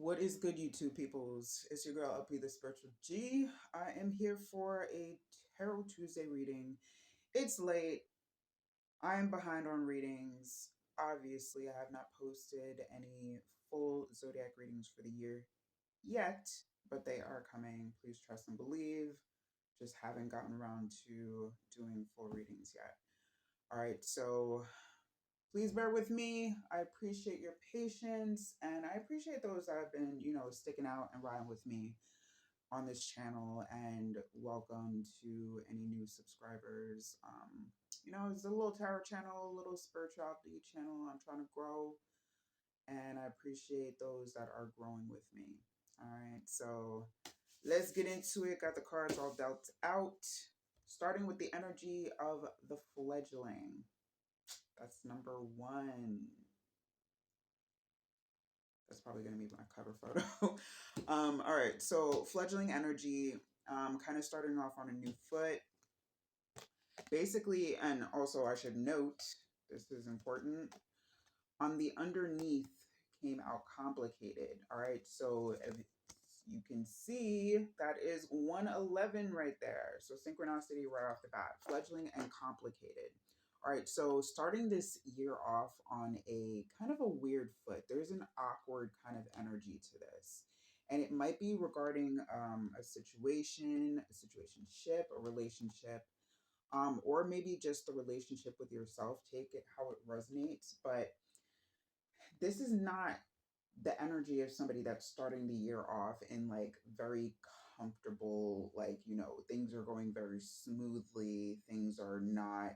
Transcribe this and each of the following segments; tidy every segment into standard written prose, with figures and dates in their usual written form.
What is good, YouTube peoples? It's your girl LP the Spiritual G. I am here for a Tarot Tuesday reading. It's late. I am behind on readings. Obviously, I have not posted any full zodiac readings for the year yet, but they are coming. Please trust and believe. Just haven't gotten around to doing full readings yet. All right, so please bear with me. I appreciate your patience and I appreciate those that have been, sticking out and riding with me on this channel. And welcome to any new subscribers. It's a little tarot channel, a little spirituality channel I'm trying to grow. And I appreciate those that are growing with me. All right, so let's get into it. Got the cards all dealt out. Starting with the energy of the fledgling. That's number one. That's probably going to be my cover photo. All right, so fledgling energy, kind of starting off on a new foot. Basically, and also I should note, this is important, on the underneath came out complicated. All right, so if you can see that is 111 right there. So synchronicity right off the bat, fledgling and complicated. All right, so starting this year off on a kind of a weird foot. There's an awkward kind of energy to this. And it might be regarding a situation, a situationship, a relationship, or maybe just the relationship with yourself. Take it how it resonates. But this is not the energy of somebody that's starting the year off in like very comfortable, like, things are going very smoothly, things are not,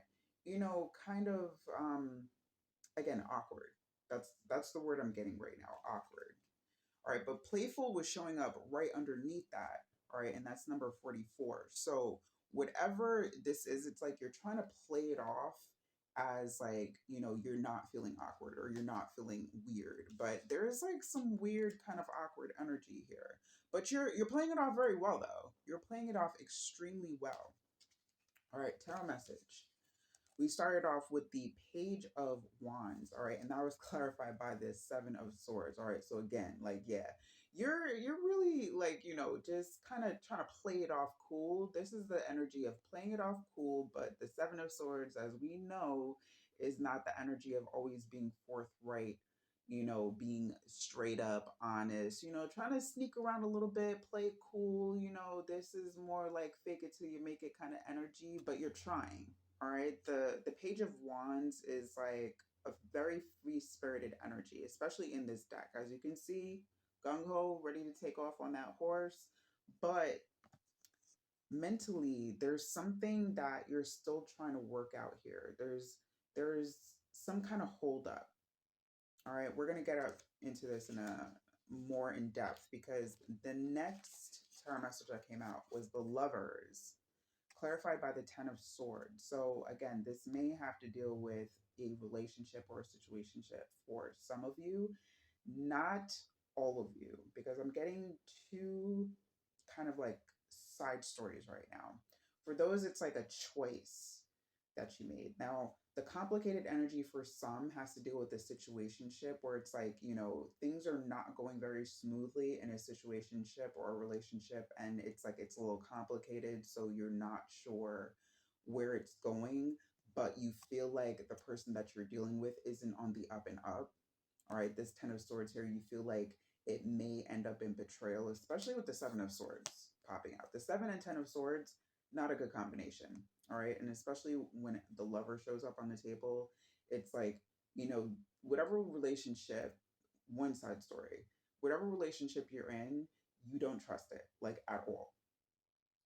kind of again, awkward. That's the word I'm getting right now, awkward. All right, but playful was showing up right underneath that. All right, and that's number 44. So whatever this is, it's like you're trying to play it off as like, you're not feeling awkward or you're not feeling weird, but there's like some weird kind of awkward energy here. But you're playing it off very well though. You're playing it off extremely well. All right, tarot message. We started off with the Page of Wands, all right, and that was clarified by the Seven of Swords. All right, so again, like, yeah, you're really like, just kind of trying to play it off cool. This is the energy of playing it off cool, but the Seven of Swords, as we know, is not the energy of always being forthright, being straight up honest, trying to sneak around a little bit, play it cool. This is more like fake it till you make it kind of energy, but you're trying. All right, the Page of Wands is like a very free spirited energy, especially in this deck. As you can see, gung ho, ready to take off on that horse, but mentally, there's something that you're still trying to work out here. There's some kind of hold up. All right, we're gonna get up into this in a more in depth because the next tarot message that came out was the Lovers, clarified by the Ten of Swords. So again, this may have to deal with a relationship or a situationship for some of you, not all of you, because I'm getting two kind of like side stories right now. For those, it's like a choice that you made. Now, the complicated energy for some has to deal with the situationship where it's like, things are not going very smoothly in a situationship or a relationship. And it's like, it's a little complicated. So you're not sure where it's going, but you feel like the person that you're dealing with isn't on the up and up. All right, this Ten of Swords here, you feel like it may end up in betrayal, especially with the Seven of Swords popping out. The Seven and Ten of Swords, not a good combination. All right, and especially when the lover shows up on the table, it's like, whatever relationship, one side story, whatever relationship you're in, you don't trust it, like at all.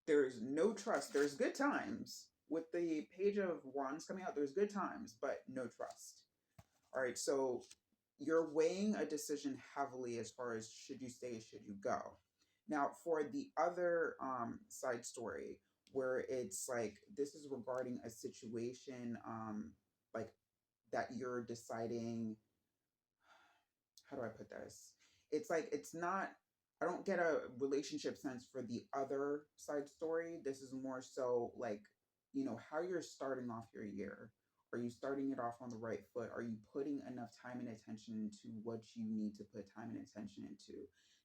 There's no trust. There's good times. With the Page of Wands coming out, there's good times, but no trust. All right, so you're weighing a decision heavily as far as should you stay, should you go. Now, for the other side story, where it's like this is regarding a situation like that you're deciding, how do I put this? It's like it's not, I don't get a relationship sense for the other side story. This is more so like, how you're starting off your year. Are you starting it off on the right foot? Are you putting enough time and attention into what you need to put time and attention into?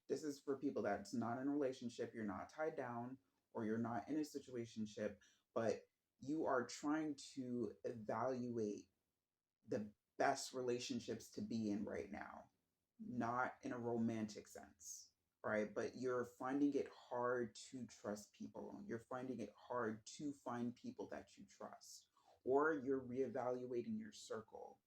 This is for people that's not in a relationship, you're not tied down, or you're not in a situationship, but you are trying to evaluate the best relationships to be in right now, not in a romantic sense, right? But you're finding it hard to trust people. You're finding it hard to find people that you trust, or you're reevaluating your circle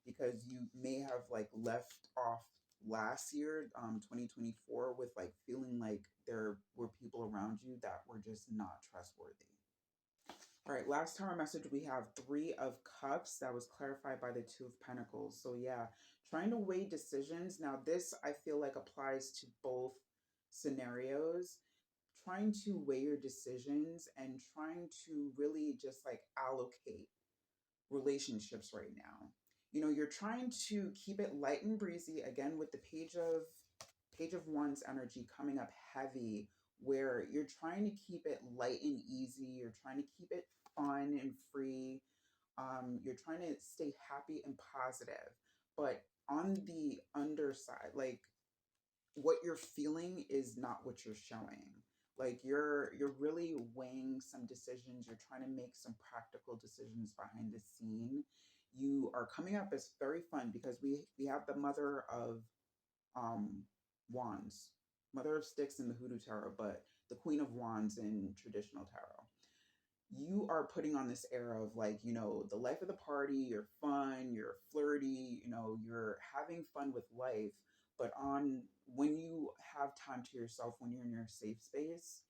because you may have like left off last year, 2024, with like feeling like there were people around you that were just not trustworthy. All right, last time our message, we have Three of Cups that was clarified by the Two of Pentacles. So, yeah, trying to weigh decisions. Now, this I feel like applies to both scenarios. Trying to weigh your decisions and trying to really just like allocate relationships right now. You know, you're trying to keep it light and breezy again with the Page of Wands energy coming up heavy, where you're trying to keep it light and easy. You're trying to keep it fun and free. You're trying to stay happy and positive. But on the underside, like what you're feeling is not what you're showing. Like you're really weighing some decisions. You're trying to make some practical decisions behind the scene. You are coming up as very fun because we have the Mother of um, Wands, Mother of Sticks in the Hoodoo Tarot, but the Queen of Wands in traditional tarot. You are putting on this air of like, you know, the life of the party, you're fun, you're flirty, you know, you're having fun with life. But on when you have time to yourself, when you're in your safe space,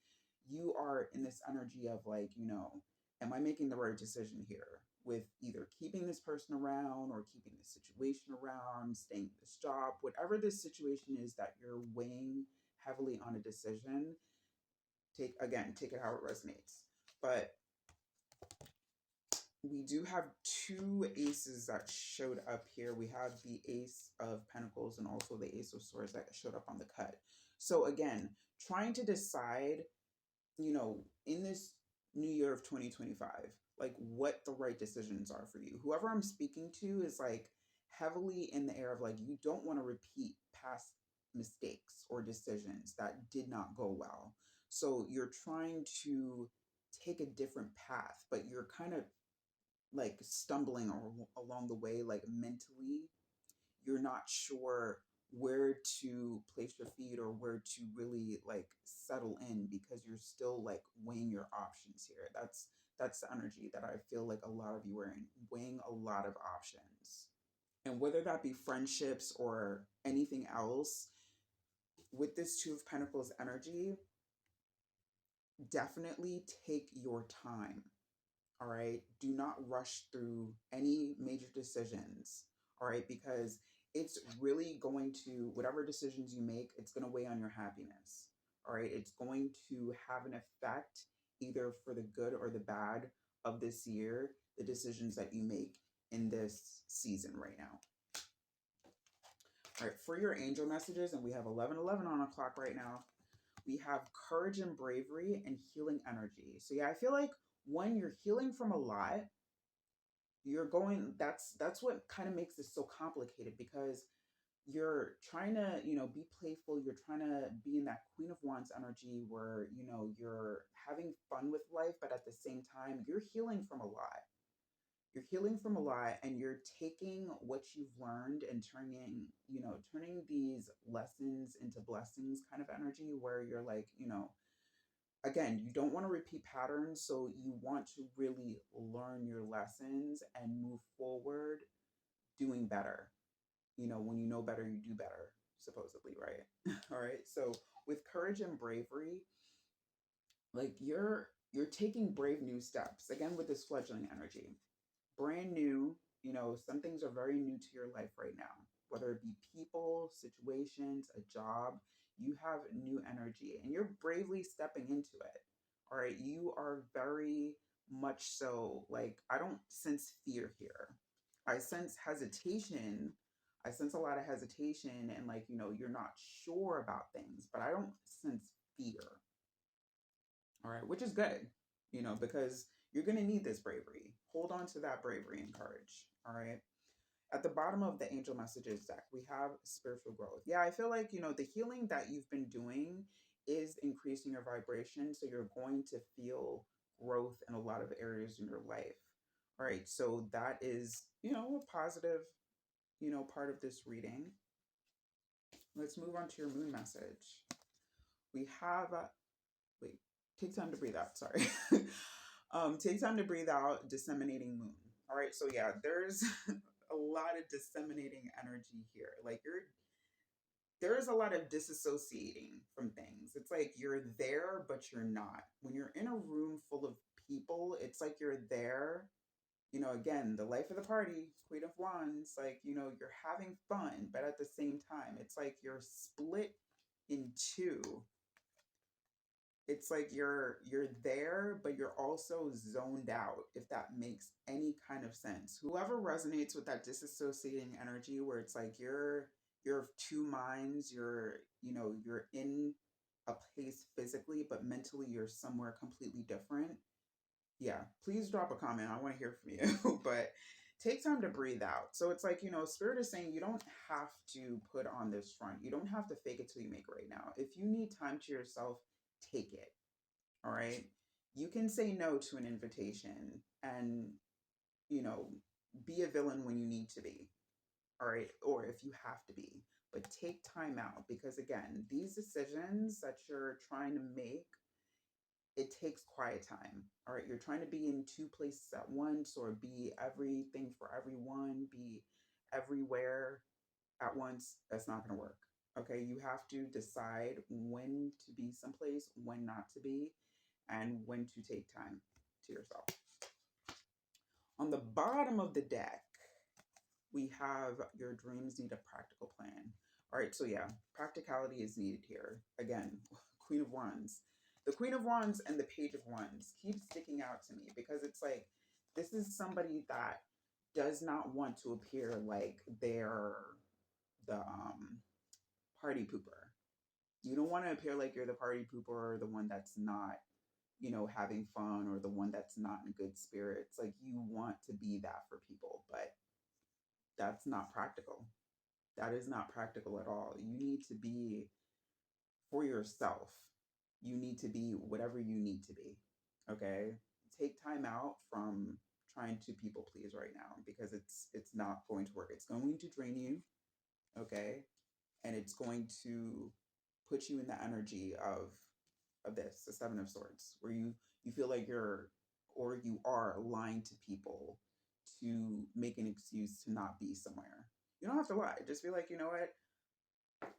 you are in this energy of like, you know, am I making the right decision here with either keeping this person around or keeping this situation around, staying in this job, whatever this situation is that you're weighing heavily on a decision, take it how it resonates. But we do have two aces that showed up here. We have the Ace of Pentacles and also the Ace of Swords that showed up on the cut. So again, trying to decide, you know, in this new year of 2025, like what the right decisions are for you. Whoever I'm speaking to is like heavily in the air of like, you don't want to repeat past mistakes or decisions that did not go well. So you're trying to take a different path, but you're kind of like stumbling along the way, like mentally you're not sure where to place your feet or where to really like settle in because you're still like weighing your options here. That's the energy that I feel like a lot of you are in, weighing a lot of options. And whether that be friendships or anything else, with this Two of Pentacles energy, definitely take your time. All right. Do not rush through any major decisions. All right. Because it's really going to, whatever decisions you make, it's going to weigh on your happiness. All right. It's going to have an effect either for the good or the bad of this year, the decisions that you make in this season right now. All right. For your angel messages, and we have 11:11 on the clock right now, we have courage and bravery and healing energy. So yeah, I feel like when you're healing from a lot, you're going, that's what kind of makes this so complicated because you're trying to, you know, be playful. You're trying to be in that Queen of Wands energy where, you know, you're having fun with life, but at the same time, you're healing from a lot. You're healing from a lot and you're taking what you've learned and turning, you know, turning these lessons into blessings kind of energy where you're like, you know, again, you don't want to repeat patterns. So you want to really learn your lessons and move forward doing better. You know, when you know better, you do better, supposedly, right? All right. So with courage and bravery, like you're taking brave new steps again with this fledgling energy, brand new. You know, some things are very new to your life right now, whether it be people, situations, a job. You have new energy and you're bravely stepping into it. All right. You are very much so like, I don't sense fear here. I sense hesitation. I sense a lot of hesitation and like, you know, you're not sure about things, but I don't sense fear. All right, which is good, you know, because You're going to need this bravery. Hold on to that bravery and courage. All right. At the bottom of the angel messages deck, we have spiritual growth. Yeah, I feel like, the healing that you've been doing is increasing your vibration. So you're going to feel growth in a lot of areas in your life. All right. So that is, a positive, part of this reading. Let's move on to your moon message. We have, wait, take time to breathe out. Sorry. Take time to breathe out, disseminating moon. All right. So yeah, there's a lot of disseminating energy here. Like there is a lot of disassociating from things. It's like you're there, but you're not. When you're in a room full of people, it's like you're there. Again, the life of the party, Queen of Wands, like, you're having fun, but at the same time, it's like you're split in two. It's like you're there, but you're also zoned out, if that makes any kind of sense. Whoever resonates with that disassociating energy where it's like you're of two minds, you're in a place physically, but mentally you're somewhere completely different. Yeah, please drop a comment. I want to hear from you. But take time to breathe out. So it's like, Spirit is saying you don't have to put on this front. You don't have to fake it till you make it right now. If you need time to yourself, take it. All right. You can say no to an invitation and, you know, be a villain when you need to be. All right. Or if you have to be. But take time out because, again, these decisions that you're trying to make, it takes quiet time. All right. You're trying to be in two places at once or be everything for everyone, be everywhere at once. That's not going to work. Okay. You have to decide when to be someplace, when not to be, and when to take time to yourself. On the bottom of the deck, we have your dreams need a practical plan. All right. So, yeah, practicality is needed here. Again, Queen of Wands. The Queen of Wands and the Page of Wands keep sticking out to me because it's like this is somebody that does not want to appear like they're the party pooper. You don't want to appear like you're the party pooper or the one that's not, having fun or the one that's not in good spirits. Like you want to be that for people, but that's not practical. That is not practical at all. You need to be for yourself. You need to be whatever you need to be. Okay? Take time out from trying to people please right now because it's not going to work. It's going to drain you, okay? And it's going to put you in the energy of this, the Seven of Swords, where you feel like you are lying to people to make an excuse to not be somewhere. You don't have to lie. Just be like, you know what?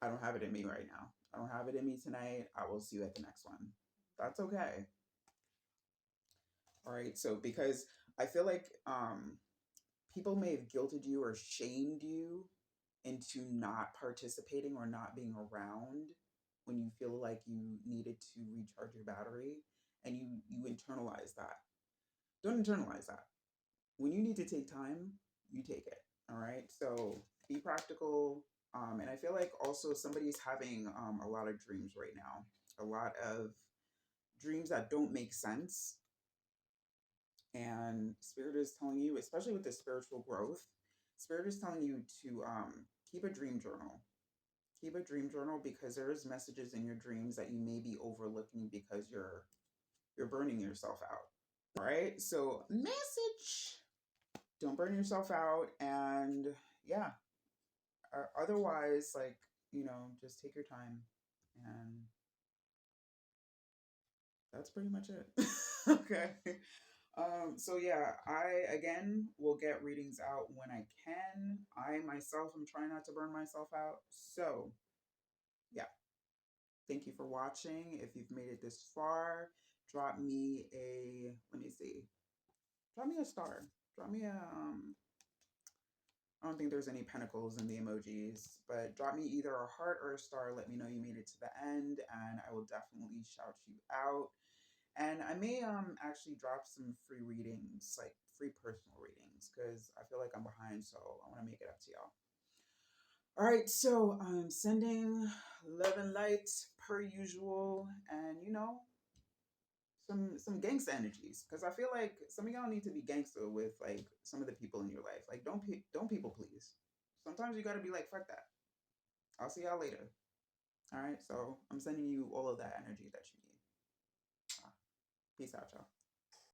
I don't have it in me right now. I don't have it in me tonight. I will see you at the next one. That's okay. All right. So because I feel like people may have guilted you or shamed you into not participating or not being around when you feel like you needed to recharge your battery and you internalize that. Don't internalize that. When you need to take time, you take it. All right. So be practical. And I feel like also somebody's having a lot of dreams right now, a lot of dreams that don't make sense. And Spirit is telling you, especially with the spiritual growth, Spirit is telling you to keep a dream journal. Keep a dream journal because there's messages in your dreams that you may be overlooking because you're burning yourself out. All right. So message. Don't burn yourself out. And yeah, otherwise, like, just take your time. And that's pretty much it. Okay. So yeah, I again will get readings out when I can. I myself am trying not to burn myself out. So yeah, thank you for watching. If you've made it this far, drop me a, let me see, drop me a star. Drop me a, I don't think there's any pentacles in the emojis, but drop me either a heart or a star. Let me know you made it to the end, and I will definitely shout you out. And I may actually drop some free readings, like free personal readings, because I feel like I'm behind, so I want to make it up to y'all. All right, so I'm sending love and light per usual, and some gangster energies, because I feel like some of y'all need to be gangster with like some of the people in your life. Like don't people please. Sometimes you got to be like fuck that. I'll see y'all later. All right, so I'm sending you all of that energy that you need. Peace out, y'all.